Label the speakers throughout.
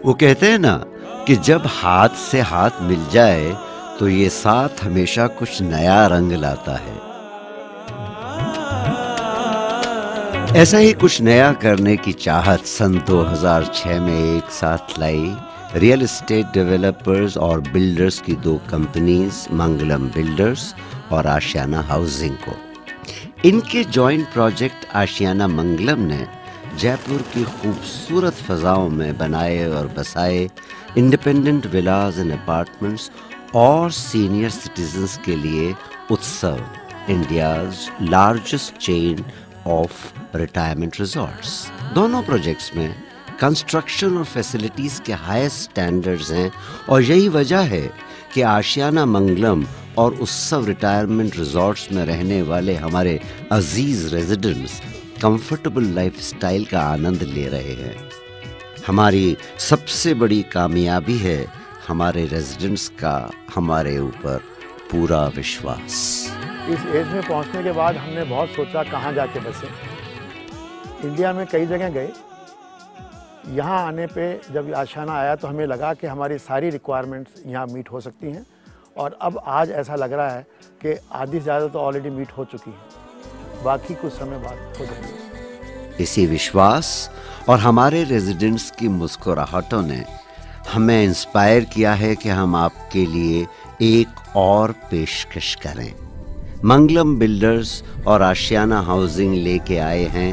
Speaker 1: वो कहते हैं ना कि जब हाथ से हाथ मिल जाए तो ये साथ हमेशा कुछ नया रंग लाता है। ऐसा ही कुछ नया करने की चाहत सन 2006 में एक साथ लाई रियल एस्टेट डेवलपर्स और बिल्डर्स की दो कंपनीज मंगलम बिल्डर्स और आशियाना हाउसिंग को। इनके जॉइंट प्रोजेक्ट आशियाना मंगलम ने जयपुर की खूबसूरत फजाओं में बनाए और बसाए इंडिपेंडेंट विलाज एंड अपार्टमेंट्स और सीनियर सिटीजन्स के लिए उत्सव, India's largest chain of retirement resorts. दोनों प्रोजेक्ट्स में कंस्ट्रक्शन और फैसिलिटीज के हाईएस्ट स्टैंडर्ड्स हैं और यही वजह है कि आशियाना मंगलम और उत्सव रिटायरमेंट रिजॉर्ट्स में रहने वाले हमारे अजीज रेजिडेंट्स कंफर्टेबल लाइफस्टाइल का आनंद ले रहे हैं। हमारी सबसे बड़ी कामयाबी है हमारे रेजिडेंट्स का हमारे ऊपर पूरा विश्वास।
Speaker 2: इस एज में पहुंचने के बाद हमने बहुत सोचा कहाँ जाके बसे। इंडिया में कई जगह गए। यहाँ आने पे जब आशियाना आया तो हमें लगा कि हमारी सारी रिक्वायरमेंट्स यहाँ मीट हो सकती हैं और अब आज ऐसा लग रहा है कि आधी से ज़्यादा तो ऑलरेडी मीट हो चुकी है, बाकी कुछ समय बाद हो जाएगी।
Speaker 1: इसी विश्वास और हमारे रेजिडेंट्स की मुस्कुराहटों ने हमें इंस्पायर किया है कि हम आपके लिए एक और पेशकश करें। मंगलम बिल्डर्स और आशियाना हाउसिंग लेके आए हैं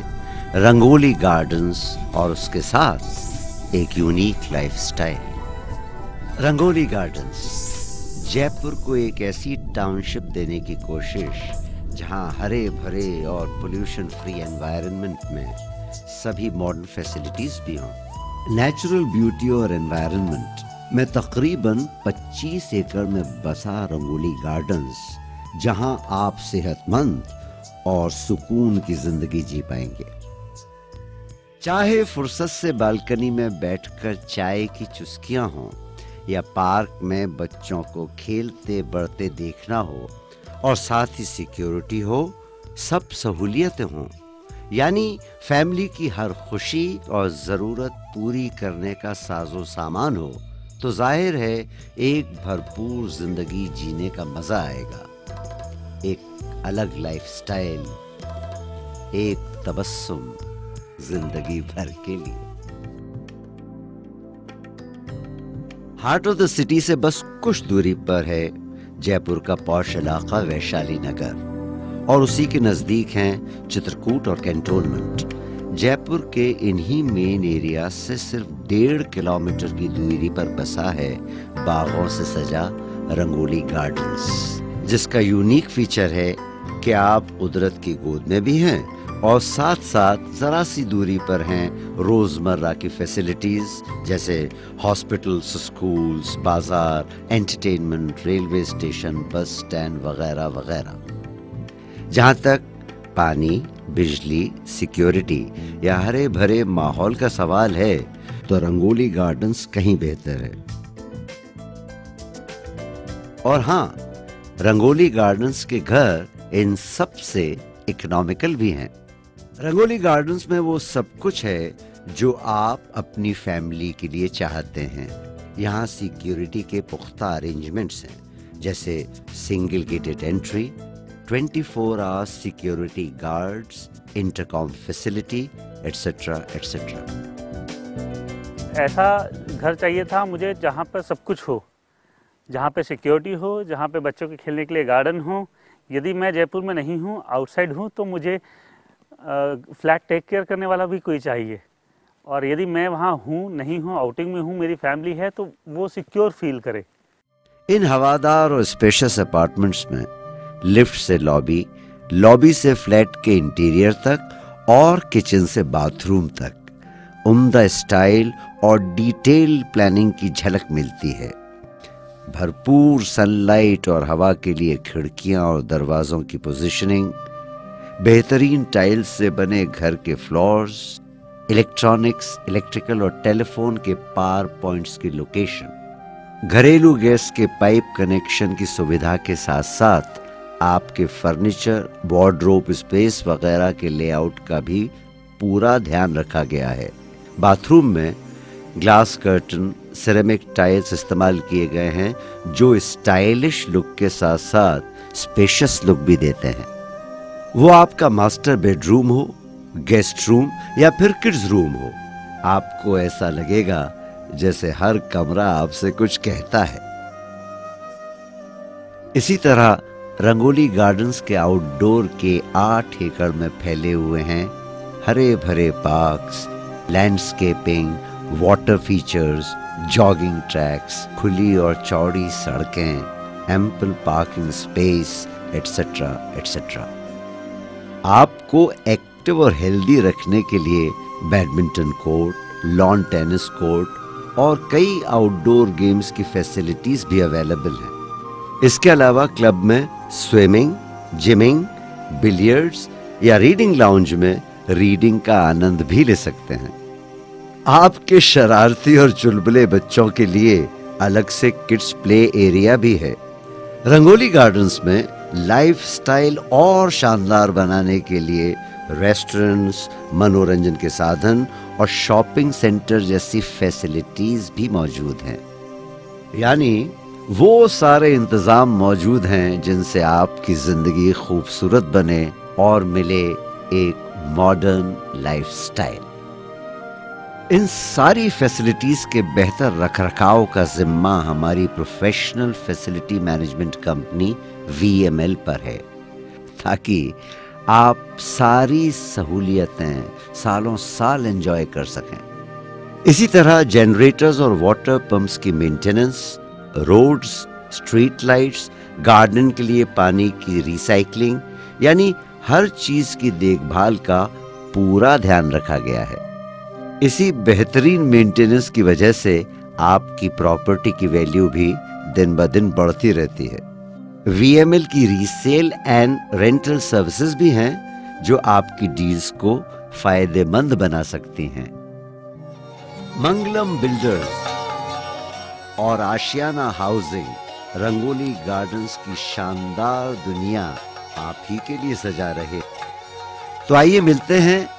Speaker 1: रंगोली गार्डन्स और उसके साथ एक unique lifestyle. Rangoli gardens Jaipur को एक ऐसी टाउनशिप देने की कोशिश जहां हरे भरे और पोल्यूशन फ्री एनवायरनमेंट में सभी मॉडर्न फैसिलिटीज भी हों। नेचुरल ब्यूटी और एनवायरनमेंट में तकरीबन 25 एकड़ में बसा रंगोली गार्डन्स, जहां आप सेहतमंद और सुकून की जिंदगी जी पाएंगे। चाहे फुर्सत से बालकनी में बैठकर चाय की चुस्कियां हों या पार्क में बच्चों को खेलते बढ़ते देखना हो और साथ ही सिक्योरिटी हो, सब सहूलियतें हों, यानी फैमिली की हर खुशी और ज़रूरत पूरी करने का साजो सामान हो, तो जाहिर है एक भरपूर जिंदगी जीने का मजा आएगा। एक अलग लाइफस्टाइल, एक तबस्सुम जिंदगी भर के लिए। हार्ट ऑफ द सिटी से बस कुछ दूरी पर है जयपुर का पॉश इलाका वैशाली नगर और उसी के नजदीक हैं चित्रकूट और कैंटोनमेंट। जयपुर के इन्हीं मेन एरिया से सिर्फ 1.5 किलोमीटर की दूरी पर बसा है बागों से सजा रंगोली गार्डन्स, जिसका यूनिक फीचर है कि आप कुदरत की गोद में भी हैं और साथ साथ जरा सी दूरी पर हैं रोजमर्रा की फैसिलिटीज जैसे हॉस्पिटल्स, स्कूल्स, बाजार, entertainment, railway station, bus stand वगैरह वगैरह। जहां तक पानी, बिजली, सिक्योरिटी या हरे भरे माहौल का सवाल है तो रंगोली गार्डन्स कहीं बेहतर है। और हाँ, रंगोली गार्डन्स के घर इन सब से इकोनॉमिकल भी हैं। रंगोली गार्डन्स में वो सब कुछ है जो आप अपनी फैमिली के लिए चाहते हैं। यहाँ सिक्योरिटी के पुख्ता अरेंजमेंट्स हैं, जैसे single gated entry, 24 hours security guards, intercom facility, etcetera etcetera.
Speaker 3: ऐसा घर चाहिए था मुझे जहाँ पर सब कुछ हो, जहाँ पे सिक्योरिटी हो, जहाँ पे बच्चों के खेलने के लिए गार्डन हो। यदि मैं जयपुर में नहीं हूँ, आउटसाइड हूँ, तो मुझे फ्लैट टेक केयर करने वाला भी कोई चाहिए। और यदि मैं वहाँ हूँ, नहीं हूँ, आउटिंग में हूँ, मेरी फैमिली है, तो वो सिक्योर फील करे।
Speaker 1: इन हवादार और स्पेशियस अपार्टमेंट्स में लिफ्ट से लॉबी, लॉबी से फ्लैट के इंटीरियर तक और किचन से बाथरूम तक उम्दा स्टाइल और डिटेल प्लानिंग की झलक मिलती है। भरपूर सनलाइट और हवा के लिए खिड़कियां और दरवाजों की पोजीशनिंग, बेहतरीन टाइल्स से बने घर के फ्लोर्स, इलेक्ट्रॉनिक्स, इलेक्ट्रिकल और टेलीफोन के पावर पॉइंट्स की लोकेशन, घरेलू गैस के पाइप कनेक्शन की सुविधा के साथ साथ आपके फर्नीचर, वार्डरोब स्पेस वगैरह के लेआउट का भी पूरा ध्यान रखा गया है। बाथरूम में ग्लास कर्टन, सिरेमिक टाइल्स इस्तेमाल किए गए हैं जो स्टाइलिश लुक के साथ साथ स्पेशियस लुक भी देते हैं। वो आपका मास्टर बेडरूम हो, गेस्ट रूम या फिर किड्स रूम हो, आपको ऐसा लगेगा जैसे हर कमरा आपसे कुछ कहता है। इसी तरह रंगोली गार्डन्स के आउटडोर के 8 एकड़ में फैले हुए हैं हरे भरे parks, landscaping, water features, jogging tracks, खुली और चौड़ी सड़कें, ample parking space, etcetera etcetera. आपको एक्टिव और हेल्दी रखने के लिए badminton court, lawn tennis court और कई आउटडोर गेम्स की फैसिलिटीज भी अवेलेबल हैं। इसके अलावा क्लब में स्विमिंग, जिमिंग, बिलियर्ड्स या रीडिंग लाउंज में रीडिंग का आनंद भी ले सकते हैं। आपके शरारती और चुलबुले बच्चों के लिए अलग से किड्स प्ले एरिया भी है। रंगोली गार्डन्स में लाइफस्टाइल और शानदार बनाने के लिए रेस्टोरेंट्स, मनोरंजन के साधन और शॉपिंग सेंटर जैसी फैसिलिटीज भी मौजूद हैं। यानी वो सारे इंतजाम मौजूद हैं जिनसे आपकी जिंदगी खूबसूरत बने और मिले एक मॉडर्न लाइफस्टाइल। इन सारी फैसिलिटीज के बेहतर रखरखाव का जिम्मा हमारी professional facility management company VML पर है, ताकि आप सारी सहूलियतें सालों साल एंजॉय कर सकें। इसी तरह जनरेटर्स और वाटर पंप्स की maintenance, roads, street lights, garden के लिए पानी की रिसाइकलिंग, यानी हर चीज की देखभाल का पूरा ध्यान रखा गया है। इसी बेहतरीन मेंटेनेंस की वजह से आपकी प्रॉपर्टी की वैल्यू भी दिन ब दिन बढ़ती रहती है। VML की रीसेल एंड रेंटल सर्विसेज भी हैं जो आपकी डील्स को फायदेमंद बना सकती हैं। मंगलम बिल्डर्स और आशियाना हाउसिंग रंगोली गार्डन्स की शानदार दुनिया आप ही के लिए सजा रहे। तो आइए मिलते हैं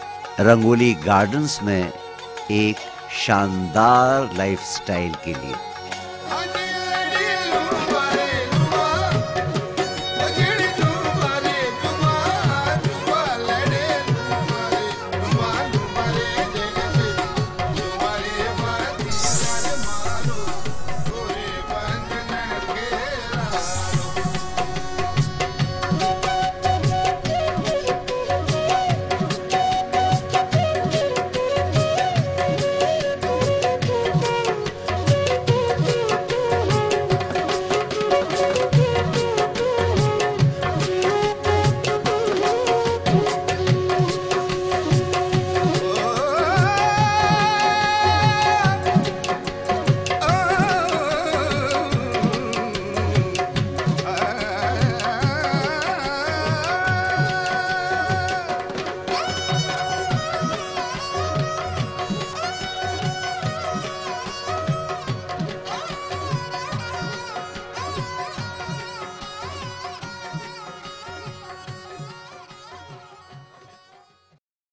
Speaker 1: रंगोली गार्डन्स में एक शानदार लाइफस्टाइल के लिए।